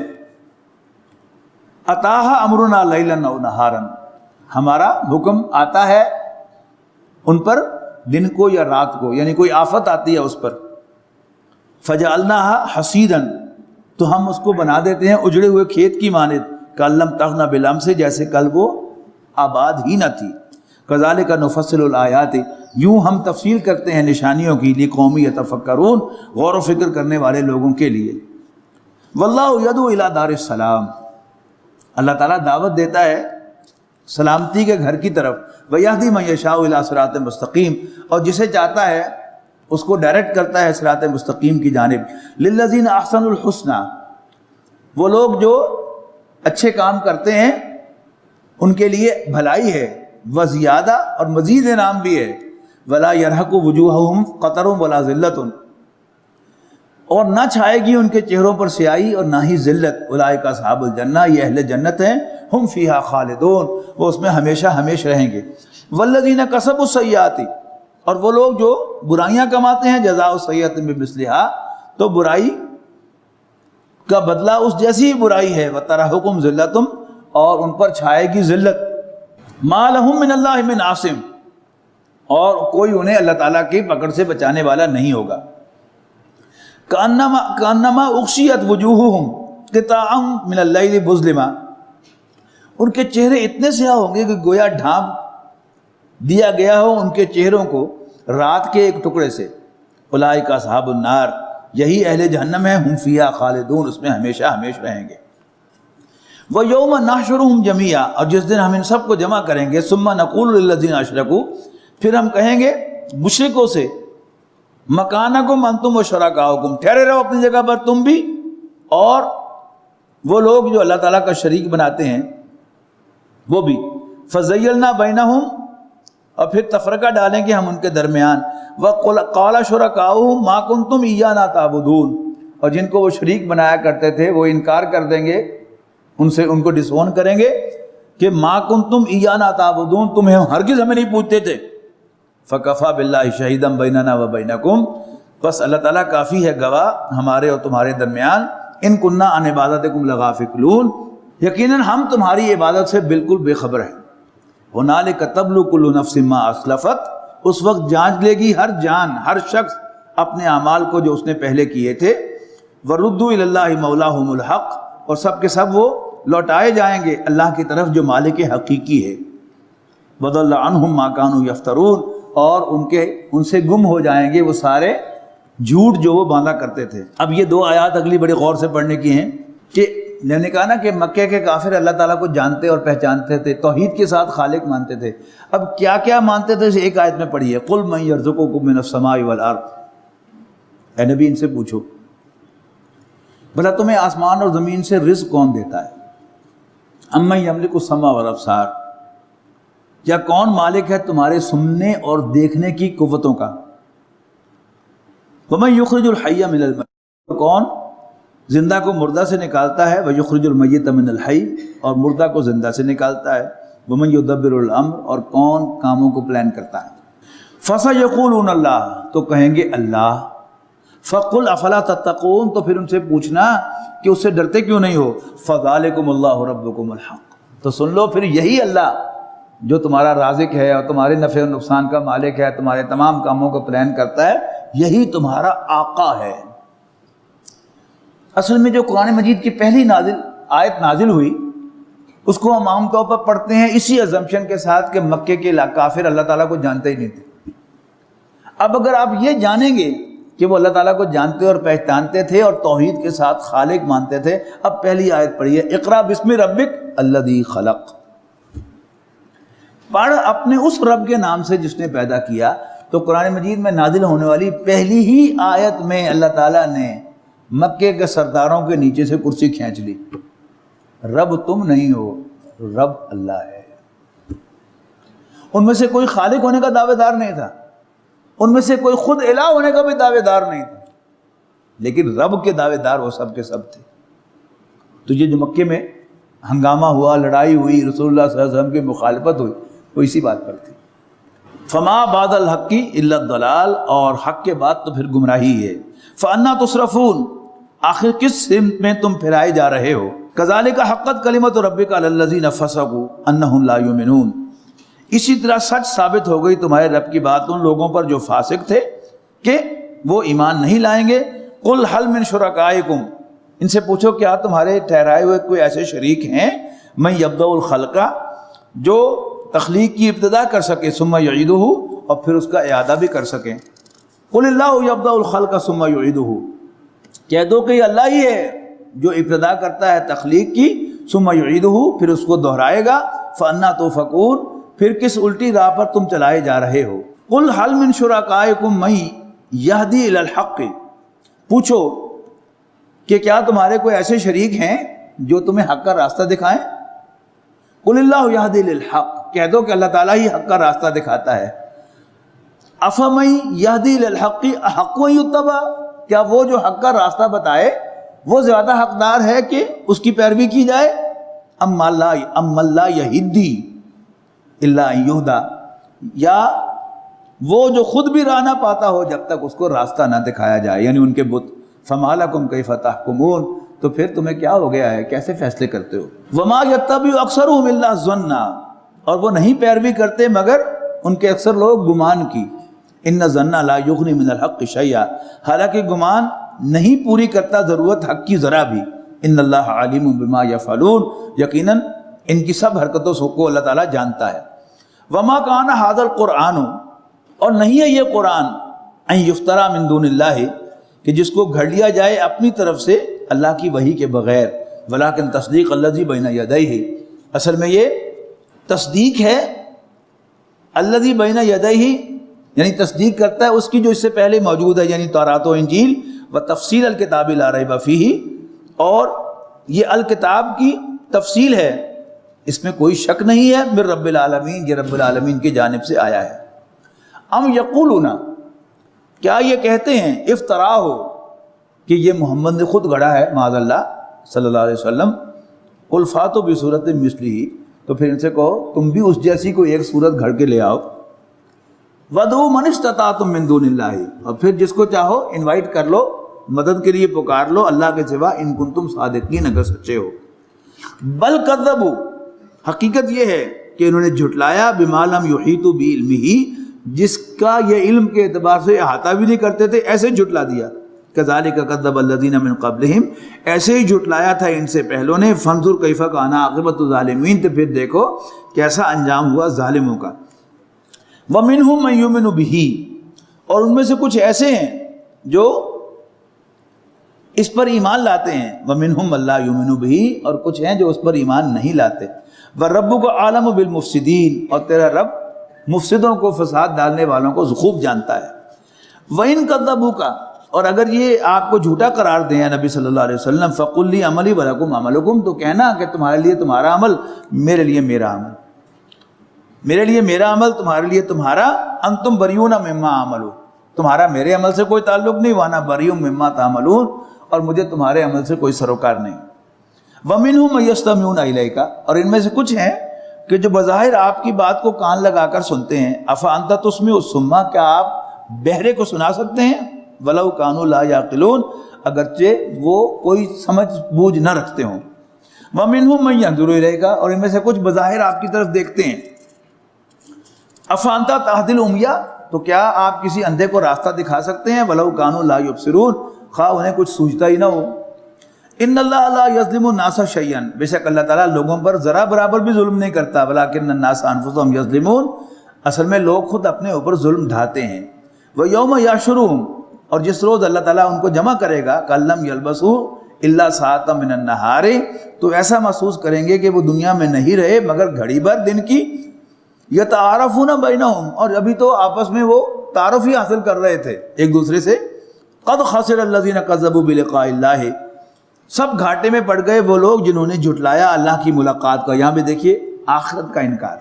اتاہا امرنا لیلا او نہارا، ہمارا حکم آتا ہے ان پر دن کو یا رات کو، یعنی کوئی آفت آتی ہے اس پر. فجعلناہا حصیدا، تو ہم اس کو بنا دیتے ہیں اجڑے ہوئے کھیت کی مانند. کأن لم تغن بالامس، جیسے کل وہ آباد ہی نہ تھی. کذالک نفصل الآیات، یوں ہم تفصیل کرتے ہیں نشانیوں کی، لقوم یتفکرون، غور و فکر کرنے والے لوگوں کے لیے. واللہ یدعو الی دار السلام، اللہ تعالیٰ دعوت دیتا ہے سلامتی کے گھر کی طرف. ویہدی من یشاء الی صراط مستقیم، اور جسے چاہتا ہے اس کو ڈائریکٹ کرتا ہے صراط مستقیم کی جانب. للذین احسنوا الحسنی، وہ لوگ جو اچھے کام کرتے ہیں ان کے لیے بھلائی ہے، وزیادہ، اور مزید انعام بھی ہے. ولا یرحق وجوہہم قطر ولا ذلت، اور نہ چھائے گی ان کے چہروں پر سیاہی اور نہ ہی ذلت. اولئک اصحاب الجنہ، یہ اہل جنت ہیں. ہم فیہا خالدون، وہ اس میں ہمیشہ ہمیشہ رہیں گے. والذین کسبوا السیئات، اور وہ لوگ جو برائیاں کماتے ہیں، جزاء السیئۃ بمثلھا، تو برائی کا بدلہ اس جیسی برائی ہے. وترہقہم ذلۃ، اور ان پر چھائے گی ذلت. ما لہم من اللہ من عاصم، اور کوئی انہیں اللہ تعالیٰ کی پکڑ سے بچانے والا نہیں ہوگا. کأنما اغشیت وجوہہم قطعا من اللیل مظلما، ان کے چہرے اتنے سیاہ ہوں گے کہ گویا ڈھانپ دیا گیا ہو ان کے چہروں کو رات کے ایک ٹکڑے سے. اولئک اصحاب النار، یہی اہل جہنم ہے. ہم فیہا خالدون، اس میں ہمیشہ ہمیشہ رہیں گے. وَيَوْمَ نَحْشُرُهُمْ جَمِيعًا، اور جس دن ہم ان سب کو جمع کریں گے. ثُمَّ نَقُولُ لِلَّذِينَ أَشْرَكُوا، پھر ہم کہیں گے مشرکوں سے، مکانکم انتم وشرکاؤکم، ٹھہرے رہو اپنی جگہ پر تم بھی اور وہ لوگ جو اللہ تعالیٰ کا شریک بناتے ہیں وہ بھی. فَزَيَّلْنَا بَيْنَهُمْ، اور پھر تفرقہ ڈالیں گے ہم ان کے درمیان. وَقَالَ شُرَكَاؤُهُمْ مَا كُنْتُمْ إِيَّانَا تَعْبُدُونَ، اور جن کو وہ شریک بنایا کرتے تھے وہ انکار کر دیں گے ان سے، ان کو ڈس اون کریں گے کہ ما کنتم ایانا تعبدون، تمہیں ہرگز ہمیں نہیں پوچھتے تھے، فکفا باللہ شہیدا بیننا و بینکم، بس اللہ تعالیٰ کافی ہے گواہ ہمارے اور تمہارے درمیان، ان کننا عن عبادتکم لغافلون، یقیناً ہم تمہاری عبادت سے بالکل بے خبر ہیں۔ ہنالک تبلو کل نفس ما اسلفت، اس وقت جانچ لے گی ہر جان، ہر شخص اپنے اعمال کو جو اس نے پہلے کیے تھے، وردوا الی اللہ مولاہم الحق، اور سب کے سب وہ لوٹائے جائیں گے اللہ کی طرف جو مالک حقیقی ہے، وضل عنہم ما کانوا یفترون، اور ان سے گم ہو جائیں گے وہ سارے جھوٹ جو وہ باندھا کرتے تھے۔ اب یہ دو آیات اگلی بڑی غور سے پڑھنے کی ہیں کہ میں نے کہا نا کہ مکے کے کافر اللہ تعالیٰ کو جانتے اور پہچانتے تھے، توحید کے ساتھ خالق مانتے تھے۔ اب کیا کیا مانتے تھے اسے ایک آیت میں پڑھیے، قل من یرزقکم من السماء والارض، اے نبی ان سے پوچھو بھلا تمہیں آسمان اور زمین سے رزق کون دیتا ہے؟ امن یملک السمع والابصار، یا کون مالک ہے تمہارے سننے اور دیکھنے کی قوتوں کا؟ ومن یخرج الحی من المیت، کون زندہ کو مردہ سے نکالتا ہے، ویخرج المیت من الحی، اور مردہ کو زندہ سے نکالتا ہے، ومن یدبر الامر، اور کون کاموں کو پلان کرتا ہے؟ فسیقولون اللہ، تو کہیں گے اللہ، فقل افلا تتقون، تو پھر ان سے پوچھنا کہ اس سے ڈرتے کیوں نہیں ہو؟ فذالکم اللہ ربکم الحق، تو سن لو پھر یہی اللہ جو تمہارا رازق ہے اور تمہارے نفع و نقصان کا مالک ہے، تمہارے تمام کاموں کو پلان کرتا ہے، یہی تمہارا آقا ہے۔ اصل میں جو قرآن مجید کی پہلی آیت نازل ہوئی اس کو ہم عام طور پر پڑھتے ہیں اسی ازمپشن کے ساتھ کہ مکے کے کافر اللہ تعالیٰ کو جانتے ہی نہیں تھے۔ اب اگر آپ یہ جانیں گے کہ وہ اللہ تعالیٰ کو جانتے اور پہچانتے تھے اور توحید کے ساتھ خالق مانتے تھے، اب پہلی آیت پڑھیے، اقرا بسم ربک الذی خلق، پڑھ اپنے اس رب کے نام سے جس نے پیدا کیا۔ تو قرآن مجید میں نازل ہونے والی پہلی ہی آیت میں اللہ تعالیٰ نے مکے کے سرداروں کے نیچے سے کرسی کھینچ لی، رب تم نہیں ہو، رب اللہ ہے۔ ان میں سے کوئی خالق ہونے کا دعوے دار نہیں تھا، ان میں سے کوئی خود الہ ہونے کا بھی دعوے دار نہیں تھا، لیکن رب کے دعوے دار وہ سب کے سب تھے۔ تو یہ جو مکے میں ہنگامہ ہوا، لڑائی ہوئی، رسول اللہ صلی اللہ علیہ وسلم کی مخالفت ہوئی، وہ اسی بات پر تھی۔ فما بعد الحق الا الضلال، اور حق کے بعد تو پھر گمراہی ہے۔ فانا تصرفون، آخر کس سمت میں تم پھرائے جا رہے ہو؟ کذالک حقت کلمۃ ربک علی الذین فسقوا انہم لا یؤمنون، اسی طرح سچ ثابت ہو گئی تمہارے رب کی بات ان لوگوں پر جو فاسق تھے کہ وہ ایمان نہیں لائیں گے۔ قل هل من شرکائکم، ان سے پوچھو کیا تمہارے ٹھہرائے ہوئے کوئی ایسے شریک ہیں، من یبدأ الخلق، جو تخلیق کی ابتدا کر سکے، ثم یعیدہ، اور پھر اس کا اعادہ بھی کر سکیں۔ قل اللہ یبدأ الخلق ثم یعیدہ، کہہ دو کہ یہ اللہ ہی ہے جو ابتدا کرتا ہے تخلیق کی، ثم یعیدہ، پھر اس کو دہرائے گا، فانا تؤفکون، پھر کس الٹی راہ پر تم چلائے جا رہے ہو۔ قل هل من شرکائکم من یہدی الی الحق، پوچھو کہ کیا تمہارے کوئی ایسے شریک ہیں جو تمہیں حق کا راستہ دکھائیں؟ قل اللہ یہدی للحق، کہہ دو کہ اللہ تعالیٰ ہی حق کا راستہ دکھاتا ہے۔ افمن یہدی للحق احق ان یتبع، کیا وہ جو حق کا راستہ بتائے وہ زیادہ حقدار ہے کہ اس کی پیروی کی جائے؟ ام لا یہدی الا ان یہدی، یا وہ جو خود بھی راہ نہ پاتا ہو جب تک اس کو راستہ نہ دکھایا جائے، یعنی ان کے بت۔ فما لکم کیف تحکمون، تو پھر تمہیں کیا ہو گیا ہے، کیسے فیصلے کرتے ہو؟ وما یتبع اکثرهم الا الظن، اور وہ نہیں پیروی کرتے مگر ان کے اکثر لوگ گمان کی۔ ان الظن لا یغنی من الحق شیئا، حالانکہ گمان نہیں پوری کرتا ضرورت حق کی ذرا بھی۔ ان اللہ علیم بما یفعلون، یقیناً ان کی سب حرکتوں کو اللہ تعالیٰ جانتا ہے۔ وما کان ھذا القرآن، اور نہیں ہے یہ قرآن، ان یفترا من دون اللہ، کہ جس کو گھڑ لیا جائے اپنی طرف سے اللہ کی وحی کے بغیر، ولکن تصدیق الذی بین یدیہ، اصل میں یہ تصدیق ہے الذی بین یدیہ، یعنی تصدیق کرتا ہے اس کی جو اس سے پہلے موجود ہے، یعنی تورات و انجیل، و تفصیل الکتاب لا ریب فیہ، اور یہ الکتاب کی تفصیل ہے، اس میں کوئی شک نہیں ہے، من رب العالمین، یہ رب العالمین کی جانب سے آیا ہے۔ ام یقولون، کیا یہ کہتے ہیں، افطرا ہو، کہ یہ محمد نے خود گڑھا ہے، معاذ اللہ صلی اللہ علیہ وسلم۔ قل فاتوا بصورۃ مثلہ، تو پھر ان سے کہو تم بھی اس جیسی کوئی ایک صورت گھڑ کے لے آؤ. وَدْعُوا مَنِ اسْتَطَعْتُم مِّن دُونِ اللَّهِ، اور پھر جس کو چاہو انوائٹ کر لو، مدد کے لیے پکار لو اللہ کے سوا، ان کنتم صادقین، اگر سچے ہو. بل کذبوا، حقیقت یہ ہے کہ انہوں نے جھٹلایا بما لم یحیطوا بعلمہ، جس کا یہ علم کے اعتبار سے احاطہ بھی نہیں کرتے تھے، ایسے جھٹلا دیا. کذالک کذب الذین من قبلہم، ایسے ہی جھٹلایا تھا ان سے پہلوں نے. فانظر کیف کان عاقبۃ الظالمین، تو پھر دیکھو کیسا انجام ہوا ظالموں کا. ومنہم من یؤمن بہ، اور ان میں سے کچھ ایسے ہیں جو اس پر ایمان لاتے ہیں. ومنہم من لا یؤمن بہ، اور کچھ ہیں جو اس پر ایمان نہیں لاتے. وربک اعلم بالمفسدین، اور تیرا رب مفسدوں کو، فساد ڈالنے والوں کو خوب جانتا ہے. وَإِن كَذَّبُوكَ، اور اگر یہ آپ کو جھوٹا قرار دیں نبی صلی اللہ علیہ وسلم، فَقُلْ لِي عَمَلِي وَلَكُمْ عَمَلُكُمْ، تو کہنا کہ تمہارے لیے تمہارا عمل، میرے لیے میرا عمل، میرے لیے میرا عمل، تمہارے لیے تمہارا. انتم بریون مما عملو، تمہارا میرے عمل سے کوئی تعلق نہیں. وانا بریون مما تعملون، اور مجھے تمہارے عمل سے کوئی سروکار نہیں. ومنہم من یستمعون الیک، اور ان میں سے کچھ ہیں کہ جو بظاہر آپ کی بات کو کان لگا کر سنتے ہیں. افانت تسمع الصم، کیا آپ بہرے کو سنا سکتے ہیں؟ ولو کانوا لا یعقلون، اگرچہ وہ کوئی سمجھ بوجھ نہ رکھتے ہوں. ومنہم من ینظر الیک، اور ان میں سے کچھ بظاہر آپ کی طرف دیکھتے ہیں. افانت تہدی العمی، تو کیا آپ کسی اندھے کو راستہ دکھا سکتے ہیں؟ ولو کانوا لا یبصرون، خواہ انہیں کچھ سوچتا ہی نہ ہو. ان اللہ لا یظلم الناس شیئا، بے شک اللہ تعالیٰ لوگوں پر ذرا برابر بھی ظلم نہیں کرتا. ولکن الناس انفسهم یظلمون، اصل میں لوگ خود اپنے اوپر ظلم ڈھاتے ہیں. ویوم یحشرهم، اور جس روز اللہ تعالیٰ ان کو جمع کرے گا، کلم یلبسوا الا ساعۃ من النہار، تو ایسا محسوس کریں گے کہ وہ دنیا میں نہیں رہے مگر گھڑی بھر دن کی. یتعارفون بینہم، اور ابھی تو آپس میں وہ تعارف ہی حاصل کر رہے تھے ایک دوسرے سے. قد خسر الذین کذبوا بلقاء اللہ، سب گھاٹے میں پڑ گئے وہ لوگ جنہوں نے جھٹلایا اللہ کی ملاقات کا. یہاں پہ دیکھیے آخرت کا انکار،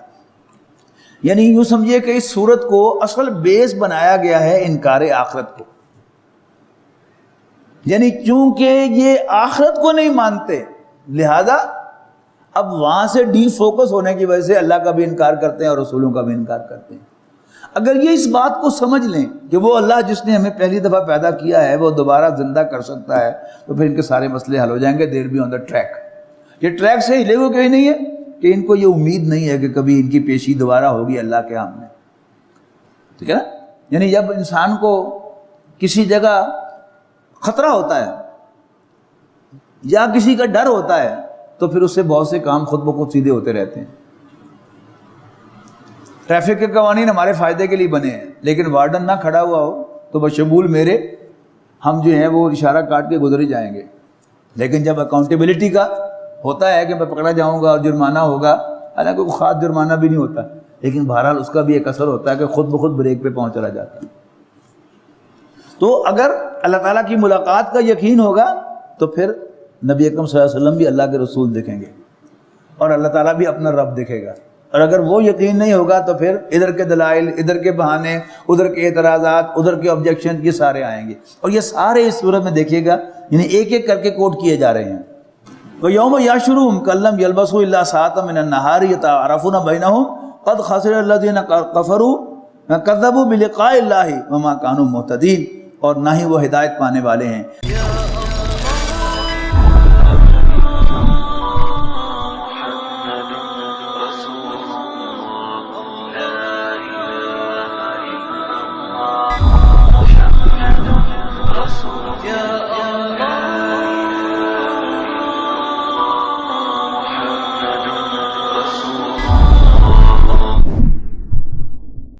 یعنی یوں سمجھیے کہ اس صورت کو اصل بیس بنایا گیا ہے انکار آخرت کو. یعنی چونکہ یہ آخرت کو نہیں مانتے، لہذا اب وہاں سے ڈی فوکس ہونے کی وجہ سے اللہ کا بھی انکار کرتے ہیں اور رسولوں کا بھی انکار کرتے ہیں. اگر یہ اس بات کو سمجھ لیں کہ وہ اللہ جس نے ہمیں پہلی دفعہ پیدا کیا ہے وہ دوبارہ زندہ کر سکتا ہے، تو پھر ان کے سارے مسئلے حل ہو جائیں گے. دیر بھی آن دا ٹریک، یہ ٹریک سے ہلے ہوئے کہیں نہیں ہے کہ ان کو یہ امید نہیں ہے کہ کبھی ان کی پیشی دوبارہ ہوگی اللہ کے سامنے. ٹھیک ہے نا؟ یعنی جب انسان کو کسی جگہ خطرہ ہوتا ہے یا کسی کا ڈر ہوتا ہے تو پھر اس سے بہت سے کام خود بخود سیدھے ہوتے رہتے ہیں. ٹریفک کے قوانین ہمارے فائدے کے لیے بنے ہیں، لیکن وارڈن نہ کھڑا ہوا ہو تو بشمول میرے ہم جو ہیں وہ اشارہ کاٹ کے گزر ہی جائیں گے. لیکن جب اکاؤنٹیبلٹی کا ہوتا ہے کہ میں پکڑا جاؤں گا اور جرمانہ ہوگا، حالانکہ کوئی خاص جرمانہ بھی نہیں ہوتا، لیکن بہرحال اس کا بھی ایک اثر ہوتا ہے کہ خود بخود بریک پہ پہنچ چلا جاتا ہے. تو اگر اللہ تعالیٰ کی ملاقات کا یقین ہوگا تو پھر نبی اکرم صلی اللہ علیہ وسلم بھی اللہ کے رسول دیکھیں گے اور اللہ تعالیٰ بھی اپنا رب دیکھے گا. اور اگر وہ یقین نہیں ہوگا تو پھر ادھر کے دلائل، ادھر کے بہانے، ادھر کے اعتراضات، ادھر کے آبجیکشن، یہ سارے آئیں گے. اور یہ سارے اس صورت میں دیکھیے گا یعنی ایک ایک کر کے کوٹ کیے جا رہے ہیں. وَيَوْمَ يَحْشُرُهُمْ كَلَّمْ يَلْبَسُوا إِلَّا سَاعَةً مِنَ النَّهَارِ يَتَعَارَفُونَ بَيْنَهُمْ قَدْ خَسِرَ الَّذِينَ كَفَرُوا كَذَّبُوا بِلِقَاءِ اللَّهِ وَمَا كَانُوا مُهْتَدِينَ، اور نہ ہی وہ ہدایت پانے والے ہیں.